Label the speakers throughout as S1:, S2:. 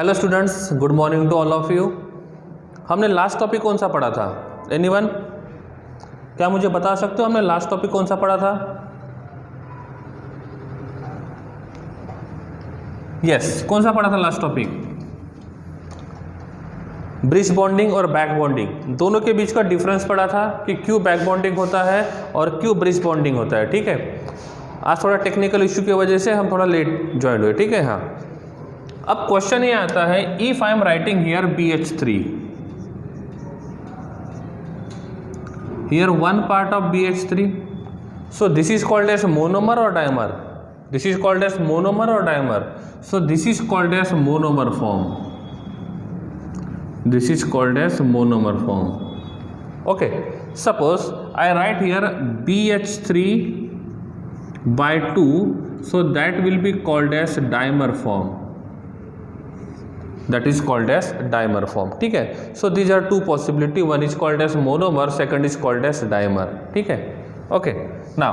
S1: Hello students, good morning to all of you. हमने last topic कौन सा पढ़ा था? एनीवन? क्या मुझे बता सकते हो हमने लास्ट टॉपिक कौन सा पढ़ा था? यस, कौन सा पढ़ा था लास्ट टॉपिक? ब्रिज बॉन्डिंग और बैक बॉन्डिंग दोनों के बीच का डिफरेंस पढ़ा था कि क्यों बैक बॉन्डिंग होता है और क्यों ब्रिज बॉन्डिंग होता है। ठीक है, आज थोड़ा टेक्निकल इश्यू की वजह से हम थोड़ा लेट ज्वाइन हुए। ठीक है, हाँ। अब क्वेश्चन ये आता है, if I am writing here BH3, here one part of BH3, so this is called as monomer or dimer? This is called as monomer or dimer? So this is called as monomer form. This is called as monomer form. Okay, suppose I write here BH3 by 2, so that will be called as dimer form. That is called as dimer form. ठीक है, so these are two possibility, one is called as monomer, second is called as dimer. ठीक है, okay. Now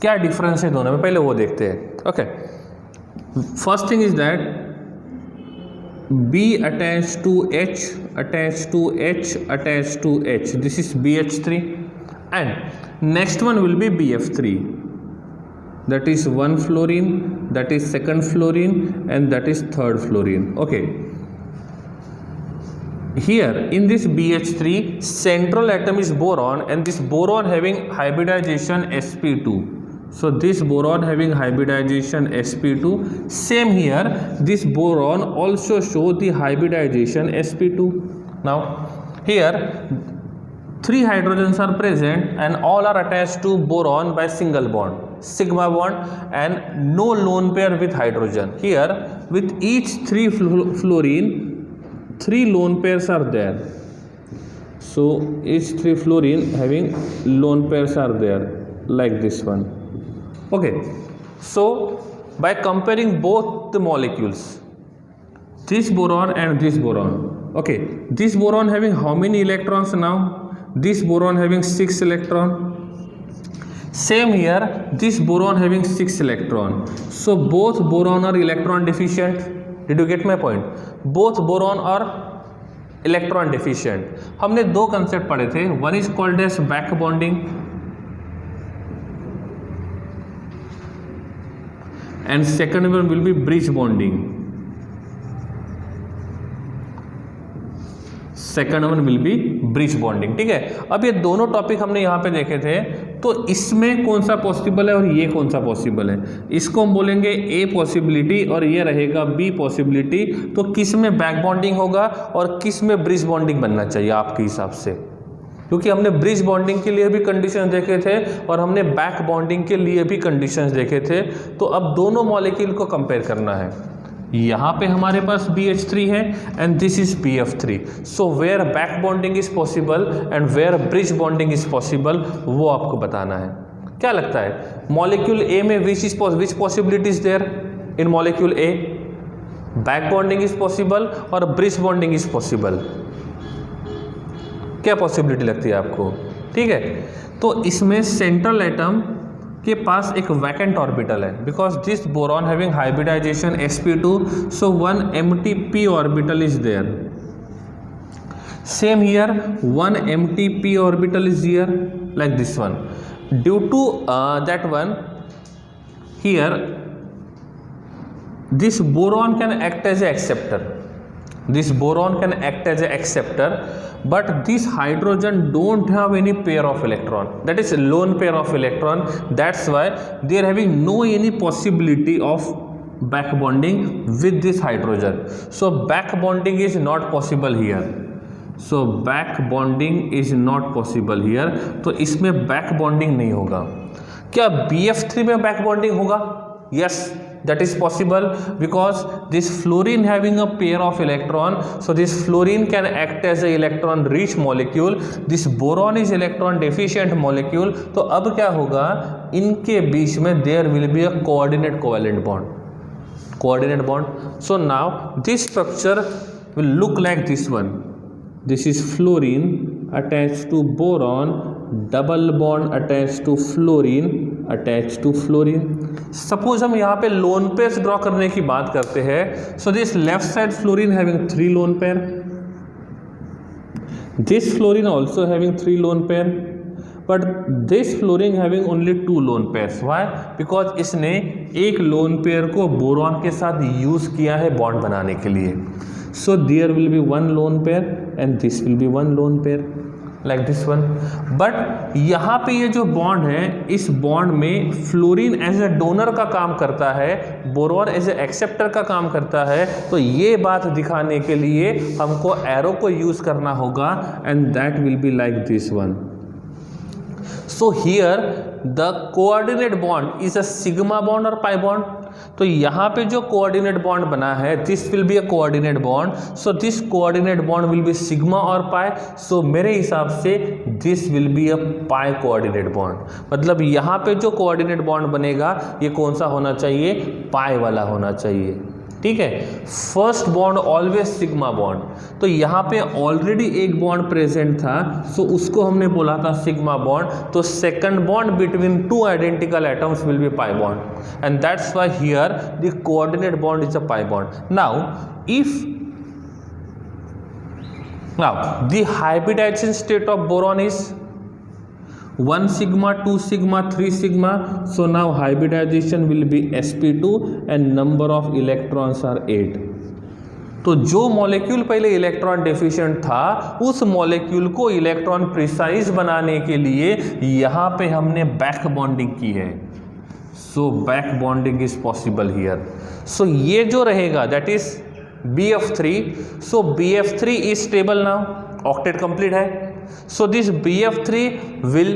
S1: क्या difference है दोनों में, पहले वो देखते हैं। Okay, first thing is that B attached to H, attached to H, attached to H, this is BH3, and next one will be BF3, that is one fluorine, that is second fluorine, and that is third fluorine. Okay, here in this BH3 central atom is boron, and this boron having hybridization sp2. So this boron having hybridization sp2. Same here, this boron also show the hybridization sp2. Now here 3 hydrogens are present and all are attached to boron by single bond, sigma bond, and no lone pair with hydrogen. Here with each 3 fluorine, 3 lone pairs are there. So each 3 fluorine having lone pairs are there, like this one. Okay, so by comparing both the molecules, this boron and this boron, okay, this boron having how many electrons now? This boron having 6 electron. Same here, this boron having 6 electron. So both boron are electron deficient. Did you get my point? Both boron are electron deficient. हमने दो concept पढ़े थे, one is called as back bonding and second one will be bridge bonding. Second one will be bridge bonding. ठीक है, अब ये दोनों topic हमने यहाँ पे देखे थे, तो इसमें कौन सा पॉसिबल है और ये कौन सा पॉसिबल है? इसको हम बोलेंगे ए पॉसिबिलिटी और ये रहेगा बी पॉसिबिलिटी। तो किस में बैक बॉन्डिंग होगा और किस में ब्रिज बॉन्डिंग बनना चाहिए आपके हिसाब से? क्योंकि हमने ब्रिज बॉन्डिंग के लिए भी कंडीशंस देखे थे और हमने बैक बॉन्डिंग के लिए भी कंडीशंस देखे थे। तो अब दोनों मॉलिक्यूल को कंपेयर करना है। यहाँ पे हमारे पास BH3 है and this is BF3। So where back bonding is possible and where bridge bonding is possible, वो आपको बताना है। क्या लगता है मॉलिक्यूल ए में which possibility is there? In molecule A back bonding is possible और ब्रिज बॉन्डिंग इज पॉसिबल। क्या पॉसिबिलिटी लगती है आपको? ठीक है, तो इसमें सेंट्रल एटम के पास एक वैकेंट ऑर्बिटल है, because this boron having hybridization sp2, so one empty p orbital is there. Same here, one empty p orbital is here, like this one. Due to that one, here this boron can act as a acceptor. This boron can act as a acceptor, but this hydrogen don't have any pair of electron, that is lone pair of electron. That's why they are having no any possibility of back bonding with this hydrogen. So back bonding is not possible here. So back bonding is not possible here. तो इसमें back bonding नहीं होगा। क्या BF3 में back bonding होगा? Yes, that is possible, because this fluorine having a pair of electron, so this fluorine can act as a electron rich molecule. This boron is electron deficient molecule. तो अब क्या होगा, इनके बीच में there will be a coordinate covalent bond. So now this structure will look like this one. This is fluorine attached to boron, double bond attached to fluorine attach to fluorine. Suppose हम यहाँ पे lone pairs draw करने की बात करते हैं, so this left side fluorine having 3 loan pair, this fluorine also having 3 lone pair, but this fluorine having only 2 lone pairs. Why? Because इसने एक लोन पेयर को बोरॉन के साथ यूज किया है बॉन्ड बनाने के लिए। So there will be 1 lone pair and this will be 1 lone pair like this one. But यहाँ पे ये जो बॉन्ड है, इस बॉन्ड में फ्लोरीन एज ए डोनर का काम करता है, बोरॉन एज ए एक्सेप्टर का काम करता है। तो ये बात दिखाने के लिए हमको एरो को यूज करना होगा and that will be like this one. So here the coordinate bond is a sigma bond or pi bond. तो यहाँ पे जो coordinate bond बना है, this will be a coordinate bond. So this coordinate bond will be sigma or pi. So मेरे हिसाब से this will be a pi coordinate bond. मतलब यहाँ पे जो coordinate bond बनेगा ये कौन सा होना चाहिए? pi वाला होना चाहिए। ठीक है, first bond always sigma bond. तो यहाँ पे ऑलरेडी एक बॉन्ड प्रेजेंट था, सो उसको हमने बोला था सिग्मा बॉन्ड। तो second bond between 2 identical atoms will be pi bond and that's why here the coordinate bond is a pi bond. Now the hybridization state of boron is 1 sigma, 2 sigma, 3 sigma. So now hybridization will be sp2 and number of electrons are 8. तो जो molecule पहले electron deficient था, उस molecule को electron precise बनाने के लिए यहाँ पे हमने बैक बॉन्डिंग की है। So back bonding is possible here. So ये जो रहेगा that is BF3. So BF3 is stable now, octet complete है। So this BF3 will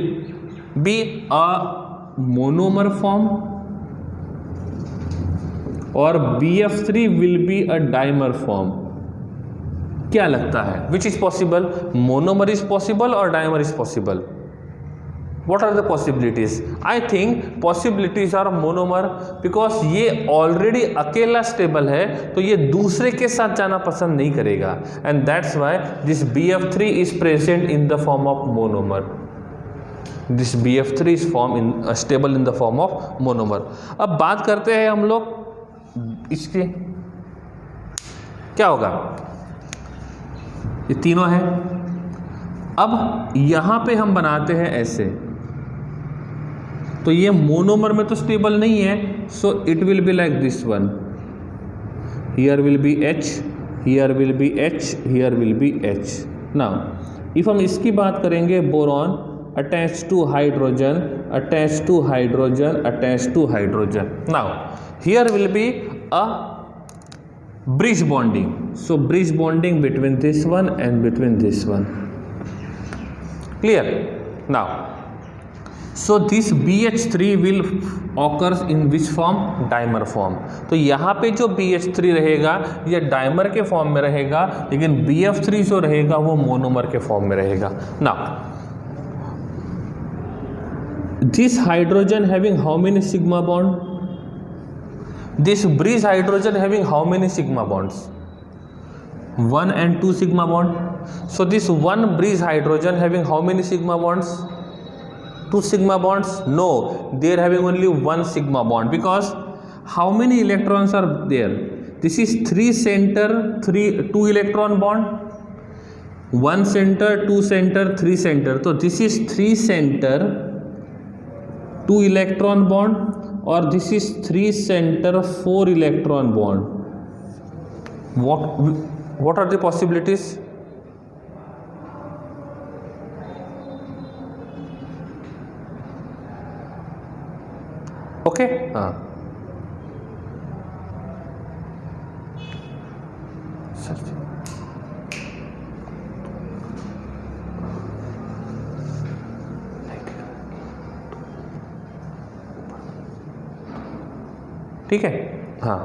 S1: be a monomer form और BF3 will be a dimer form. क्या लगता है? Which is possible? Monomer is possible or dimer is possible? What are the possibilities? I think possibilities are monomer because ये already अकेला stable है, तो ये दूसरे के साथ जाना पसंद नहीं करेगा and that's why this BF3 is present in the form of monomer. This BF3 is stable in the form of monomer. अब बात करते हैं हम लोग इसके, क्या होगा? ये तीनों है। अब यहाँ पे हम बनाते हैं ऐसे, तो ये मोनोमर में तो स्टेबल नहीं है, so it will be like this one. Here will be H, here will be H, here will be H। Now if हम इसकी बात करेंगे, boron attach to hydrogen, attach to hydrogen, attach to hydrogen. Now here will be a bridge bonding, so bridge bonding between this one and between this one. Clear? Now so this BH3 will occurs in which form? Dimer form. तो यहाँ पे जो BH3 रहेगा ये dimer के form में रहेगा, लेकिन BF3 जो रहेगा वो मोनोमर के फॉर्म में रहेगा। Now this hydrogen having how many sigma bond? This bridge hydrogen having how many sigma bonds? 1 and 2 sigma bond. So this one bridge hydrogen having how many sigma bonds? 2 sigma bonds? No, they are having only 1 sigma bond because how many electrons are there? This is 3 center, 2 electron bond, 1 center, 2 center, 3 center. So this is 3 center, 2 electron bond, or this is 3 center, 4 electron bond. What are the possibilities? Okay? ठीक है, हाँ।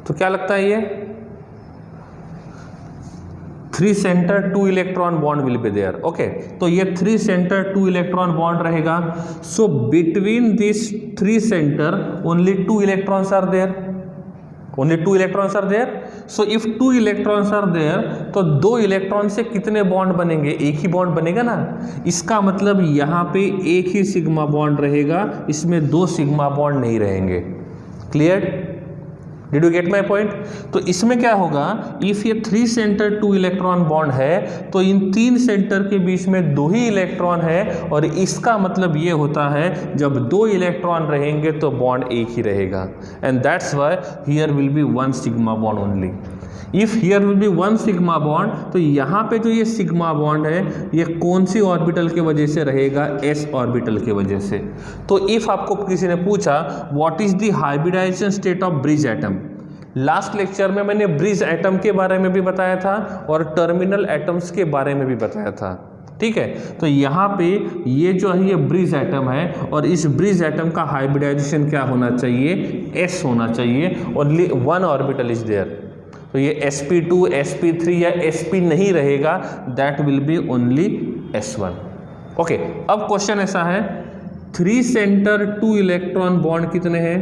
S1: तो क्या लगता है ये 3 centre 2 electron bond will be there. Okay, तो ये 3 सेंटर 2 इलेक्ट्रॉन बॉन्ड रहेगा। So between this 3 centre only 2 electrons are there. Only 2 electrons are there. So if 2 electrons are there तो 2 इलेक्ट्रॉन से कितने बॉन्ड बनेंगे? एक ही बॉन्ड बनेगा ना. इसका मतलब यहाँ पे एक ही सिग्मा बॉन्ड रहेगा, इसमें 2 सिग्मा बॉन्ड नहीं रहेंगे. Clear? Did you get my point? तो इसमें क्या होगा, इफ ये 3 सेंटर 2 इलेक्ट्रॉन बॉन्ड है तो इन 3 सेंटर के बीच में 2 ही इलेक्ट्रॉन है, और इसका मतलब ये होता है जब 2 इलेक्ट्रॉन रहेंगे तो बॉन्ड एक ही रहेगा. And that's why here will be 1 sigma bond only. If here will be 1 sigma bond, तो यहाँ पे जो ये सिग्मा बॉन्ड है ये कौन सी ऑर्बिटल के वजह से रहेगा? एस ऑर्बिटल के वजह से. तो इफ आपको किसी ने पूछा what is the hybridization state of bridge atom, last lecture में मैंने ब्रिज एटम के बारे में भी बताया था और टर्मिनल एटम्स के बारे में भी बताया था. ठीक है, तो यहाँ पे ये जो है ये ब्रिज एटम है, और इस ब्रिज एटम का हाइब्रिडाइजेशन क्या होना चाहिए? एस होना चाहिए. Only 1 orbital is there. तो ये sp2, sp3 या sp नहीं रहेगा, that will be only s1. Okay, अब क्वेश्चन ऐसा है, 3 सेंटर 2 इलेक्ट्रॉन बॉन्ड कितने हैं?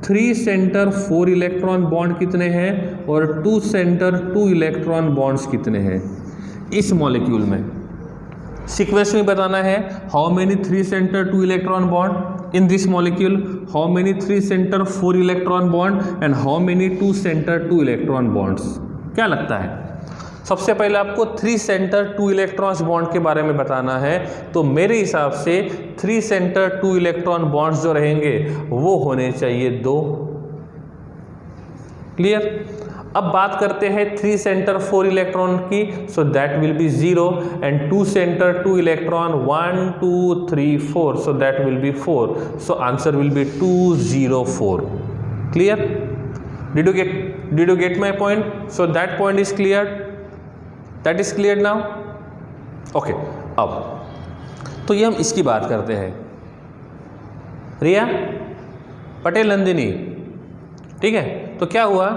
S1: 3 सेंटर 4 इलेक्ट्रॉन बॉन्ड कितने हैं? और 2 सेंटर 2 इलेक्ट्रॉन बॉन्ड्स कितने हैं इस मॉलिक्यूल में? सीक्वेंस में बताना है. How many 3 centre 2 electron bond in this molecule, how many 3 centre 4 electron bond and how many 2 centre 2 electron bonds. क्या लगता है? सबसे पहले आपको 3 सेंटर 2 इलेक्ट्रॉन्स बॉन्ड के बारे में बताना है. तो मेरे हिसाब से 3 सेंटर 2 इलेक्ट्रॉन बॉन्ड्स जो रहेंगे वो होने चाहिए 2. क्लियर? अब बात करते हैं 3 सेंटर 4 इलेक्ट्रॉन की. सो that will B 0 and 2 centre 2 electron 1 2 3 4. So that will be 4. So answer will be 2 0 4. Clear? Did you get my point? So that point is clear. That is clear now. Okay. अब तो ये हम इसकी बात करते हैं. रिया, पटेल, नंदिनी. ठीक है, तो क्या हुआ?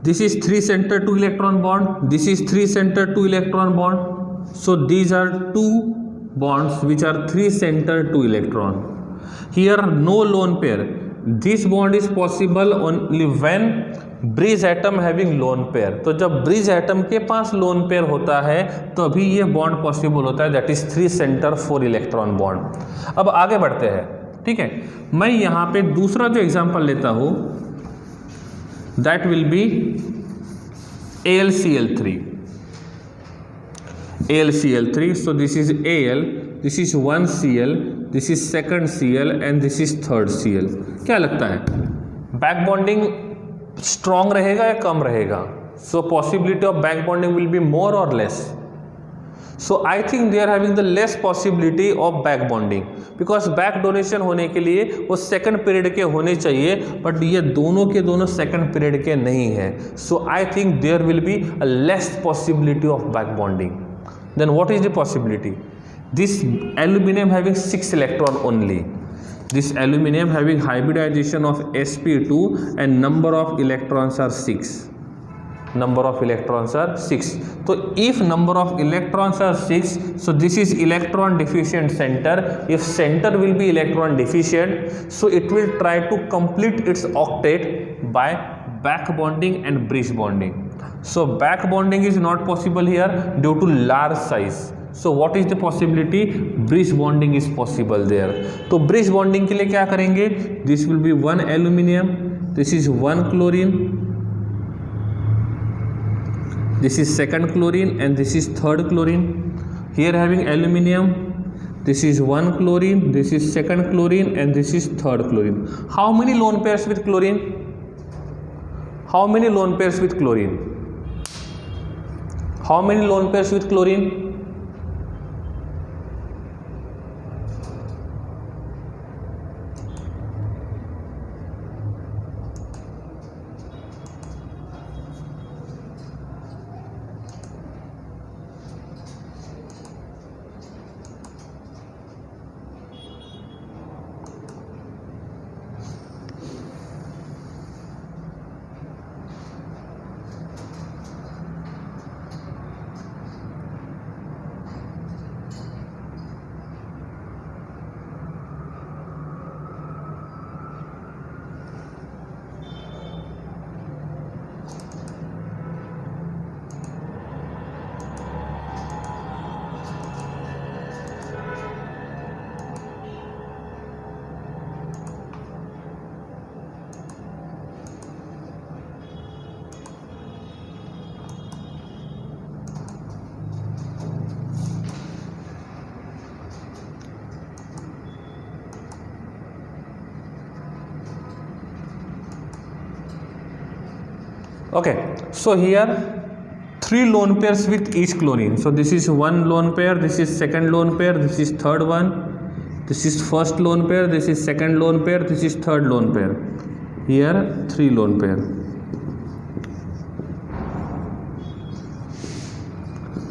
S1: This is 3 center 2 electron bond. This is 3 center 2 electron bond. So these are 2 bonds which are 3 center 2 electron. Here no lone pair. This bond is possible only when bridge atom having lone pair. तो जब bridge atom के पास lone pair होता है तभी ये bond possible होता है, that is 3 centre 4 electron bond. अब आगे बढ़ते हैं. ठीक है, मैं यहाँ पे दूसरा जो एग्जांपल लेता हूँ that will be AlCl3. AlCl3. So this is Al, this is 1 Cl, this is 2nd Cl and this is 3rd Cl. क्या लगता है, बैक बॉन्डिंग स्ट्रॉन्ग रहेगा या कम रहेगा? So possibility of back bonding will be more और less. So I think they are having the less possibility of back bonding because back donation होने के लिए वो second period के होने चाहिए, but ये दोनों के दोनों second period के नहीं हैं. So I think there will be a less possibility of back bonding. Then what is the possibility? This aluminum having 6 electron only. This aluminum having hybridization of sp2 and number of electrons are 6. Number of electrons are 6. So if number of electrons are 6, so this is electron deficient center. If center will be electron deficient, so it will try to complete its octet by back bonding and bridge bonding. So back bonding is not possible here due to large size. So what is the possibility? Bridge bonding is possible there. तो bridge bonding के लिए क्या करेंगे? This will be 1 aluminum, this is 1 chlorine, this is 2nd chlorine and this is 3rd chlorine. Here having aluminum, this is 1 chlorine, this is 2nd chlorine and this is 3rd chlorine. How many lone pairs with chlorine? How many lone pairs with chlorine? How many lone pairs with chlorine? Okay, so here 3 lone pairs with each chlorine. So this is one lone pair, this is second lone pair, this is third one, this is first lone pair, this is second lone pair, this is third lone pair. Here 3 lone pair.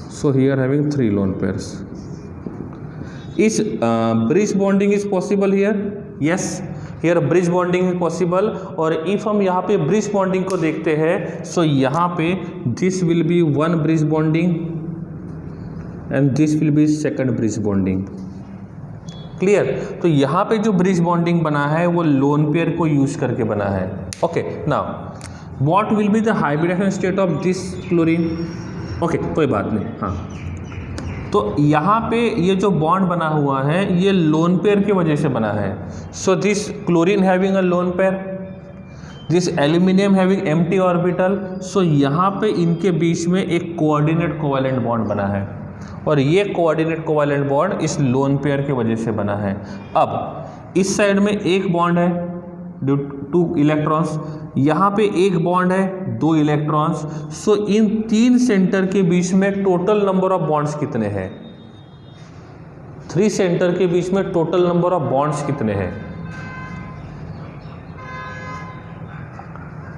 S1: So here having 3 lone pairs. Is bridge bonding is possible here? Yes, here bridge bonding is possible. और if हम यहाँ पे bridge bonding को देखते हैं, so यहाँ पे this will be one bridge bonding and this will be second bridge bonding. Clear? तो यहाँ पे जो ब्रिज बॉन्डिंग बना है वो लोन पेयर को यूज करके बना है. Okay, now what will be the hybridization state of this chlorine? Okay, कोई बात नहीं. हाँ, तो यहाँ पे ये जो बॉन्ड बना हुआ है ये लोन पेयर की वजह से बना है. So this chlorine having a lone pair, this aluminium having empty orbital. So यहाँ पे इनके बीच में एक कोऑर्डिनेट कोवैलेंट बॉन्ड बना है और ये कोऑर्डिनेट कोवैलेंट बॉन्ड इस लोन पेयर की वजह से बना है. अब इस साइड में एक बॉन्ड है, 2 इलेक्ट्रॉन्स, यहाँ पे एक बॉन्ड है, 2 इलेक्ट्रॉन्स. सो इन 3 सेंटर के बीच में टोटल नंबर ऑफ बॉन्ड्स कितने हैं? 3 सेंटर के बीच में टोटल नंबर ऑफ बॉन्ड्स कितने हैं?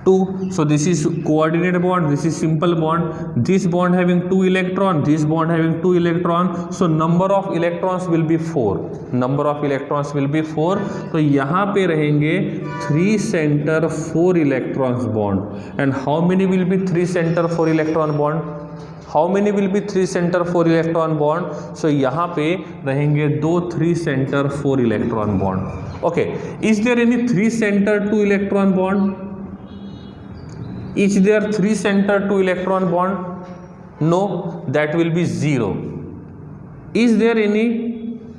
S1: 2. So this is coordinate bond, this is simple bond, this bond having 2 electron, this bond having 2 electron. So number of electrons will be 4. Number of electrons will be 4. तो यहाँ पे रहेंगे 3 center 4 electrons bond. And how many will be 3 center 4 electron bond? How many will be 3 center 4 electron bond? So यहाँ पे रहेंगे 2 3 center 4 electron bond. Okay, is there any 3 center 2 electron bond? Is there 3 center 2 electron bond? No, that will be 0. Is there any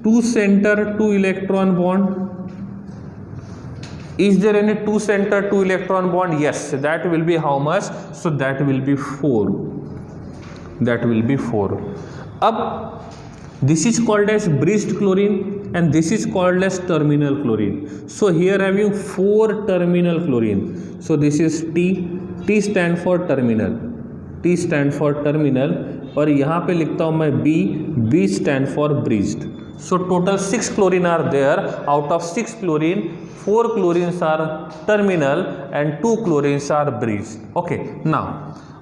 S1: 2 center 2 electron bond? Is there any 2 center 2 electron bond? Yes, that will be how much? So that will be 4. That will be 4. Ab this is called as bridged chlorine and this is called as terminal chlorine. So here having 4 terminal chlorine. So this is T stand for terminal, T stand for terminal, और यहाँ पे लिखता हूँ मैं B stand for bridged. So total 6 chlorine are there. Out of 6 chlorine, 4 chlorines are terminal and 2 chlorines are bridged. Okay, now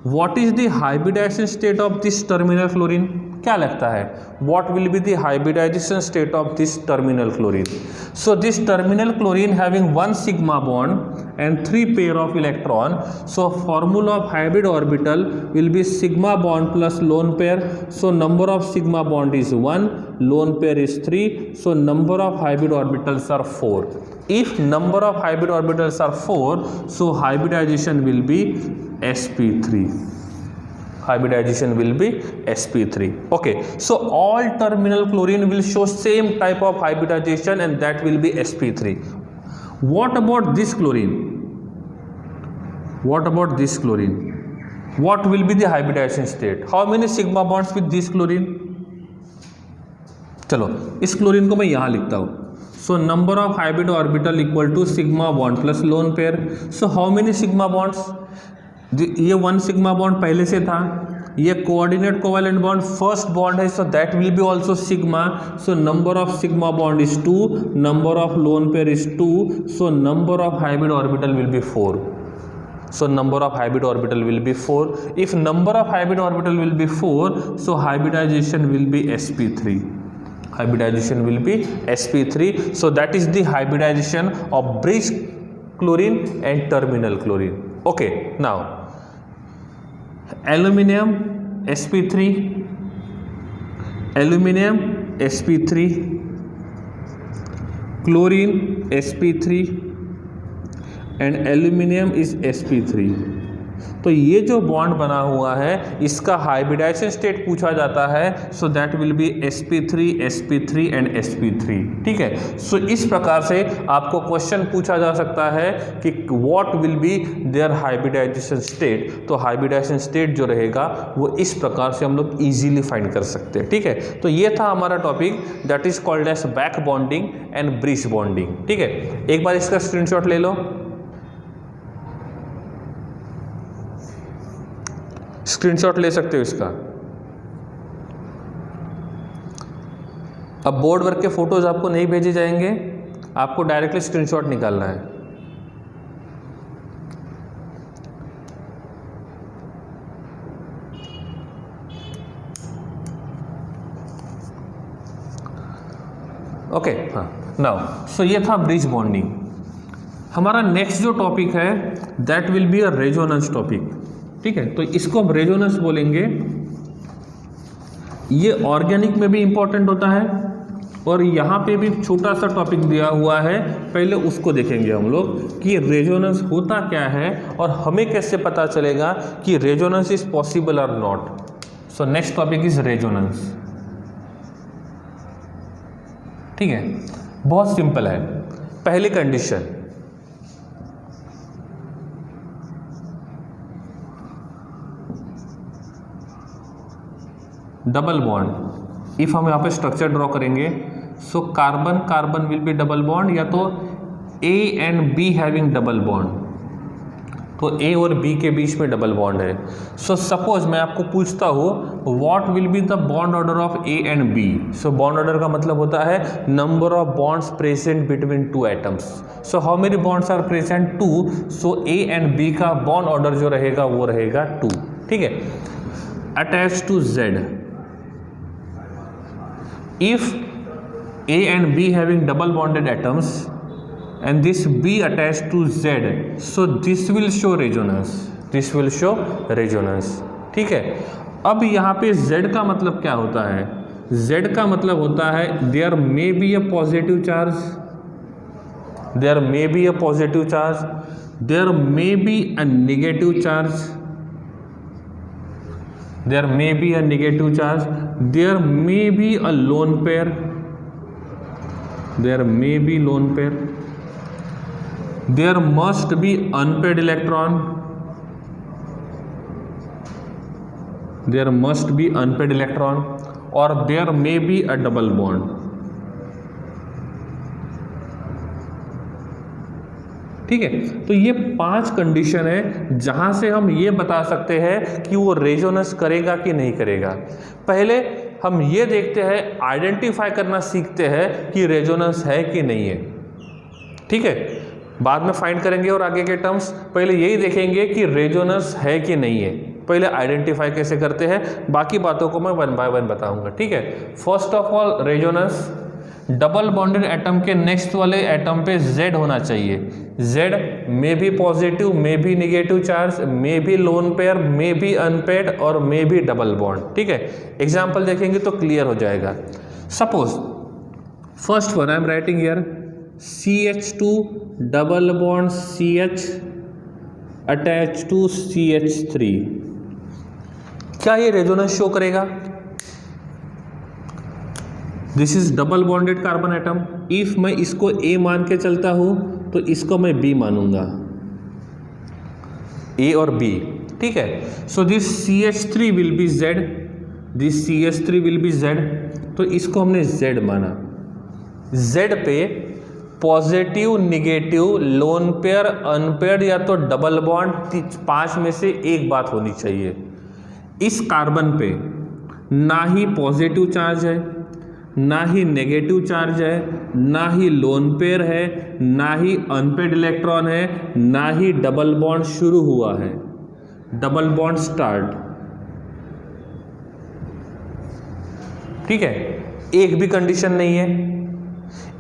S1: what is the hybridization state of this terminal chlorine? क्या लगता है? What will be the hybridization state of this terminal chlorine? So this terminal chlorine having 1 sigma bond and 3 pair of electron. So formula of hybrid orbital will be sigma bond plus lone pair. So number of sigma bond is 1, lone pair is 3. So number of hybrid orbitals are 4. If number of hybrid orbitals are 4, so hybridization will be sp3. Hybridization will be sp3. Okay, so all terminal chlorine will show same type of hybridization and that will be sp3. What about this chlorine? What about this chlorine? What will be the hybridization state? How many sigma bonds with this chlorine? चलो इस chlorine को मैं यहाँ लिखता हूँ. So number of hybrid orbital equal to sigma bond plus lone pair. So how many sigma bonds? ये 1 sigma bond पहले से था, ये coordinate covalent bond first bond है, so that will be also sigma. So number of sigma bond is 2, number of lone pair is 2, so number of hybrid orbital will be 4. So number of hybrid orbital will be 4. If number of hybrid orbital will be 4, so hybridization will be sp3. Hybridization will be sp3. So that is the hybridization of bridge chlorine and terminal chlorine. Okay, now aluminium sp3, aluminium sp3, chlorine sp3 and aluminium is sp3. तो ये जो bond बना हुआ है इसका hybridisation state पूछा जाता है. So that will B sp3 sp3 and sp3. ठीक है. सो इस प्रकार से आपको क्वेश्चन पूछा जा सकता है कि what will be their hybridization state. तो हाइब्रिडाइजेशन स्टेट जो रहेगा वो इस प्रकार से हम लोग इजीली फाइंड कर सकते हैं. ठीक है. तो ये था हमारा topic that is called as back bonding and bridge bonding. ठीक है. एक बार इसका स्क्रीनशॉट ले लो. स्क्रीनशॉट ले सकते हो इसका। अब बोर्ड वर्क के फोटोज आपको नहीं भेजे जाएंगे, आपको डायरेक्टली स्क्रीनशॉट निकालना है। ओके, हाँ नाउ सो ये था ब्रिज बॉन्डिंग। हमारा नेक्स्ट जो टॉपिक है that will be a resonance topic. ठीक है, तो इसको हम रेजोनेंस बोलेंगे। ये ऑर्गेनिक में भी इंपॉर्टेंट होता है और यहाँ पे भी छोटा सा टॉपिक दिया हुआ है, पहले उसको देखेंगे हम लोग कि रेजोनेंस होता क्या है और हमें कैसे पता चलेगा कि रेजोनेंस इज पॉसिबल और not. So next topic is resonance. ठीक है, बहुत सिंपल है। पहली कंडीशन, डबल बॉन्ड। इफ हम यहाँ पे स्ट्रक्चर ड्रॉ करेंगे, so carbon carbon will be double bond, या तो ए and be having double bond, तो ए और बी के बीच में डबल बॉन्ड है। सो सपोज मैं आपको पूछता हूँ what will be the bond order of A and B. So bond order का मतलब होता है number of bonds present between two atoms. So how many bonds are present? 2। So A and B का bond order जो रहेगा वो रहेगा 2। ठीक है, attach to Z, if A and B having double bonded atoms and this B attached to Z, so this will show resonance, this will show resonance। ठीक है, अब यहाँ पे Z का मतलब क्या होता है? Z का मतलब होता है there may be a positive charge, there may be a positive charge, there may be a negative charge, there may be a negative charge, there may be a lone pair, there may be lone pair, there must be unpaired electron, there must be unpaired electron, or there may be a double bond। ठीक है, तो ये 5 condition है जहां से हम ये बता सकते हैं कि वो रेजोनेंस करेगा कि नहीं करेगा। पहले हम ये देखते हैं, आइडेंटिफाई करना सीखते हैं कि रेजोनेंस है कि नहीं है। ठीक है, बाद में फाइंड करेंगे और आगे के टर्म्स, पहले यही देखेंगे कि रेजोनेंस है कि नहीं है। पहले आइडेंटिफाई कैसे करते हैं, बाकी बातों को मैं 1 बाय 1 बताऊंगा। ठीक है, first of all resonance, double bonded atom के नेक्स्ट वाले एटम पे Z होना चाहिए। Z में भी पॉजिटिव, में भी निगेटिव चार्ज, में भी लोन पेयर, में भी अनपेड और में भी डबल बॉन्ड। ठीक है, एग्जाम्पल देखेंगे तो क्लियर हो जाएगा। Suppose first one I am writing here CH2 double bond CH attach to CH3। क्या ये रेजोनेंस शो करेगा? This is double bonded carbon atom. If मैं इसको A मान के चलता हूं तो इसको मैं B मानूंगा, A और B। ठीक है, so this CH3 will be Z, this CH3 will be Z, तो इसको हमने Z माना। Z पे positive, negative, loan pair, unpaired या तो डबल बॉन्ड, 5 में से एक बात होनी चाहिए। इस कार्बन पे ना ही पॉजिटिव चार्ज है, ना ही नेगेटिव चार्ज है, ना ही लोन पेयर है, ना ही अनपेड इलेक्ट्रॉन है, ना ही डबल बॉन्ड शुरू हुआ है, डबल बॉन्ड स्टार्ट। ठीक है, एक भी कंडीशन नहीं है।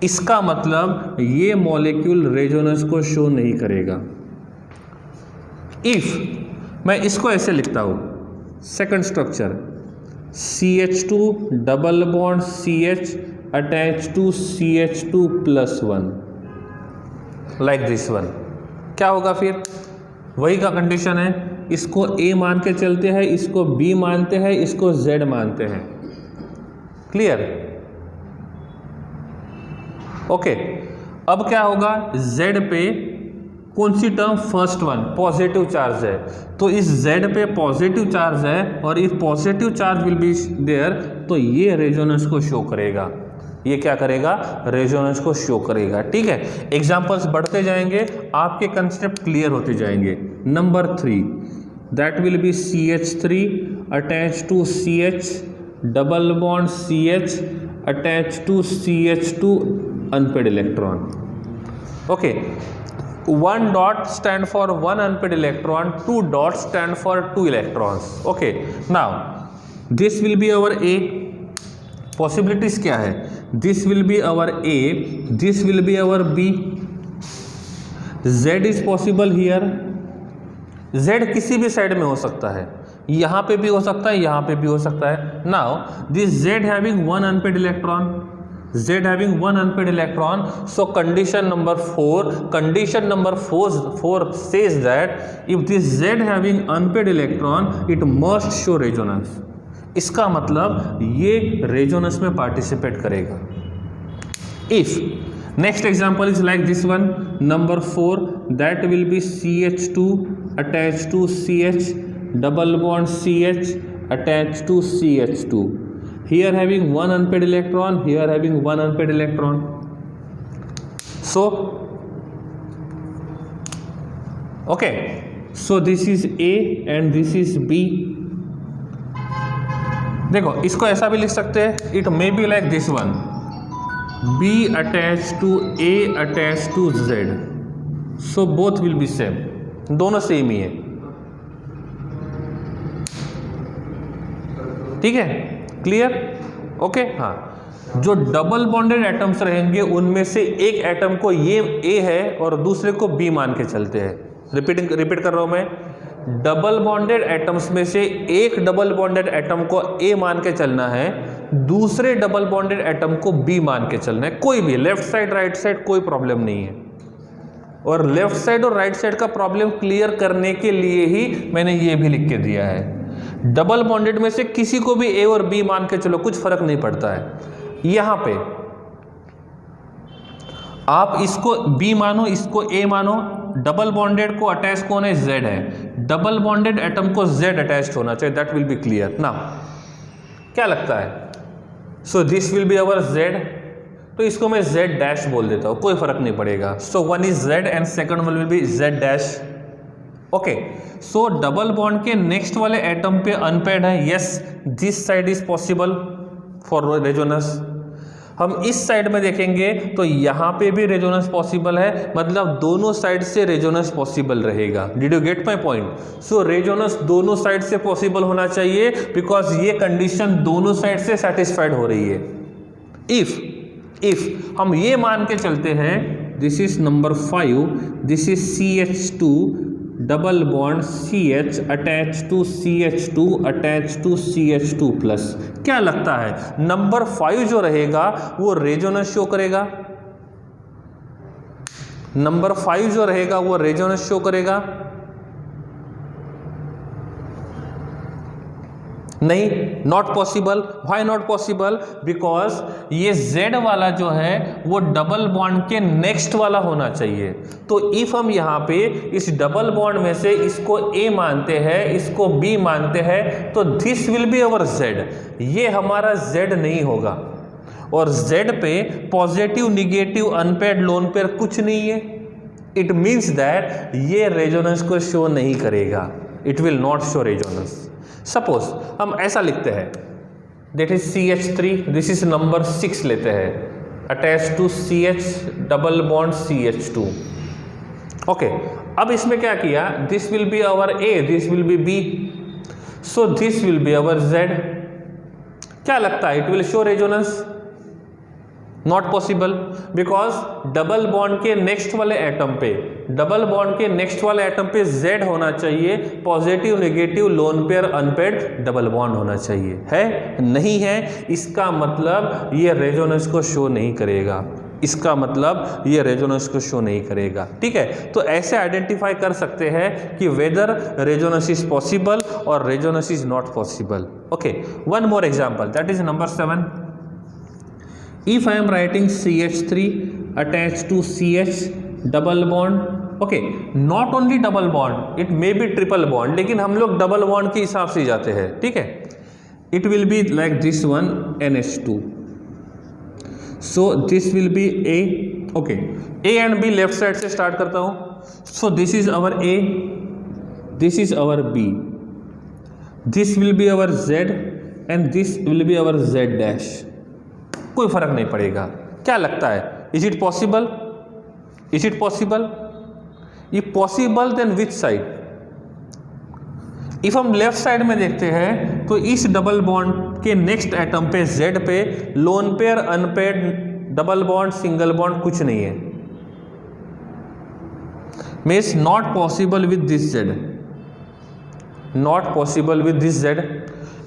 S1: इसका मतलब ये मॉलिक्यूल रेजोनेंस को शो नहीं करेगा। इफ मैं इसको ऐसे लिखता हूं, second structure CH2 double bond CH attach to CH2+1, like this one, क्या होगा फिर? वही का कंडीशन है, इसको A मान के चलते हैं, इसको B मानते हैं, इसको Z मानते हैं। क्लियर? ओके, अब क्या होगा? Z पे कौन सी term? First one, positive charge है, तो इस Z पे पॉजिटिव चार्ज है और if positive charge will be there, तो ये रेजोनेंस को शो करेगा। ये क्या करेगा? रेजोनेंस को शो करेगा। ठीक है, एग्जांपल्स बढ़ते जाएंगे, आपके कंसेप्ट क्लियर होते जाएंगे। Number 3, that will be CH3 attached to CH, double bond CH attached to CH2 unpaired electron. Okay, one dot stand for one unpaired electron, two dots stand for two electrons. Okay, now this will be our A. Possibilities क्या है? This will be our A, this will be our B. Z is possible here. Z किसी भी side में हो सकता है, यहाँ पे भी हो सकता है, यहाँ पे भी हो सकता है. Now this Z having one unpaired electron, Z having one unpaired electron, so condition number 4 says that if this Z having unpaired electron, it must show resonance. इसका मतलब ये रेजोनेंस में पार्टिसिपेट करेगा. If next example is like this one, number 4, that will be CH2 attached to CH, double bond CH attached to CH2. Here having one unpaired electron, here having one unpaired electron. So okay, so this is A and this is B. देखो इसको ऐसा भी लिख सकते हैं, it may be like this one, B attached to A attached to Z, so both will be same, दोनों same ही है. ठीक है, क्लियर? ओके. हाँ, जो डबल बॉन्डेड एटम्स रहेंगे उनमें से एक एटम को ये A है और दूसरे को B मान के चलते हैं. रिपीट कर रहा हूं मैं, डबल बॉन्डेड एटम्स में से एक डबल बॉन्डेड एटम को A मान के चलना है, दूसरे डबल बॉन्डेड एटम को B मान के चलना है. कोई भी लेफ्ट साइड राइट साइड कोई प्रॉब्लम नहीं है. और लेफ्ट साइड और राइट साइड का प्रॉब्लम क्लियर करने के लिए ही मैंने ये भी लिख के दिया है. डबल बॉन्डेड में से किसी को भी A और B मान के चलो, कुछ फर्क नहीं पड़ता है. यहां पे आप इसको B मानो, इसको A मानो. डबल बॉन्डेड को अटैच कौन है? Z है. डबल बॉन्डेड एटम को Z अटैच्ड होना चाहिए. That will B clear. Now क्या लगता है? So this will be our Z, तो इसको मैं Z डैश बोल देता हूं, कोई फर्क नहीं पड़ेगा. So one is Z and second one will be Z dash. Okay, so double bond के नेक्स्ट वाले एटम पे अनपेड है. Yes, this side is possible for resonance. हम इस साइड में देखेंगे तो यहाँ पे भी रेजोनेंस पॉसिबल है, मतलब दोनों साइड से रेजोनेंस पॉसिबल रहेगा. Did you get my point? So resonance दोनों साइड से पॉसिबल होना चाहिए, बिकॉज ये कंडीशन दोनों साइड से सेटिस्फाइड हो रही है. इफ हम ये मान के चलते हैं, this is number 5, this is CH2 double bond CH attach to CH2 attach to CH2 plus. क्या लगता है नंबर 5 जो रहेगा वो रेजोनेंस शो करेगा? नंबर 5 जो रहेगा वो रेजोनेंस शो करेगा? नहीं, not possible. Why not possible? Because ये Z वाला जो है वो डबल बॉन्ड के नेक्स्ट वाला होना चाहिए. तो इफ हम यहाँ पे इस डबल बॉन्ड में से इसको A मानते हैं, इसको B मानते हैं, तो this will be our Z. ये हमारा Z नहीं होगा. और Z पे positive, negative, unpaid, lone pair कुछ नहीं है. इट मीन्स दैट ये रेजोनेंस को शो नहीं करेगा. It will not show resonance. Suppose हम ऐसा लिखते हैं, that is CH3, this is number 6 लेते हैं, attach to CH double bond CH2. Okay, अब इसमें क्या किया? This will be our A, this will be B, so this will be our Z. क्या लगता है? It will show resonance? Not possible, because double bond के next वाले एटम पे, डबल बॉन्ड के नेक्स्ट वाले एटम पे Z होना चाहिए, positive, negative, lone pair, unpaid, double bond होना चाहिए. है? नहीं है. इसका मतलब ये रेजोनेंस को शो नहीं करेगा. इसका मतलब ये रेजोनेंस को शो नहीं करेगा. ठीक है, तो ऐसे आइडेंटिफाई कर सकते हैं कि वेदर रेजोनेंस इज पॉसिबल और resonance is not possible. Okay, one more example, that is number 7. If I am writing CH3 attached to CH double bond, okay, not only double bond, it may be triple bond, लेकिन हम लोग double bond के हिसाब से जाते हैं. ठीक है, it will be like this one, NH2. So this will be A. Okay, A and B left side से स्टार्ट करता हूँ. So this is our A, this is our B, this will be our Z and this will be our Z dash. कोई फर्क नहीं पड़ेगा। क्या लगता है, is it possible? Is it possible? If possible then which side? If हम left side में देखते हैं तो इस डबल बॉन्ड के नेक्स्ट एटम पे Z पे lone pair, unpaired, double bond, single bond कुछ नहीं है, means not possible with this Z, not possible with this Z।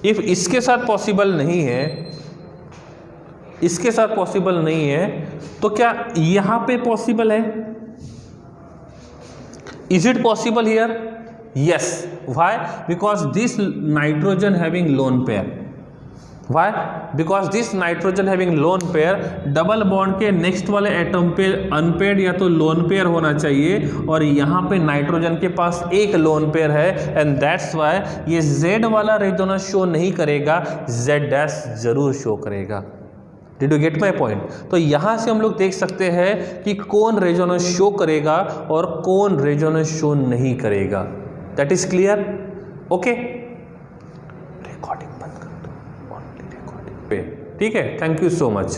S1: If इसके साथ पॉसिबल नहीं है, इसके साथ पॉसिबल नहीं है, तो क्या यहां पे पॉसिबल है? Is it possible here? Yes. Why? Because this nitrogen having lone pair. Why? Because this nitrogen having lone pair double bond के नेक्स्ट वाले एटम पे अनपेयर्ड या तो लोन पेयर होना चाहिए, और यहाँ पे नाइट्रोजन के पास एक लोन पेयर है, एंड दैट्स वाई ये Z वाला रेजोनेंस शो नहीं करेगा, Z डैश जरूर शो करेगा। Did you get my point? तो यहाँ से हम लोग देख सकते हैं कि कौन रेजोनेंस शो करेगा और कौन रेजोनेंस शो नहीं करेगा। That is clear? Okay, recording बंद कर दो, ओनली रिकॉर्डिंग पे। ठीक है, थैंक यू सो मच।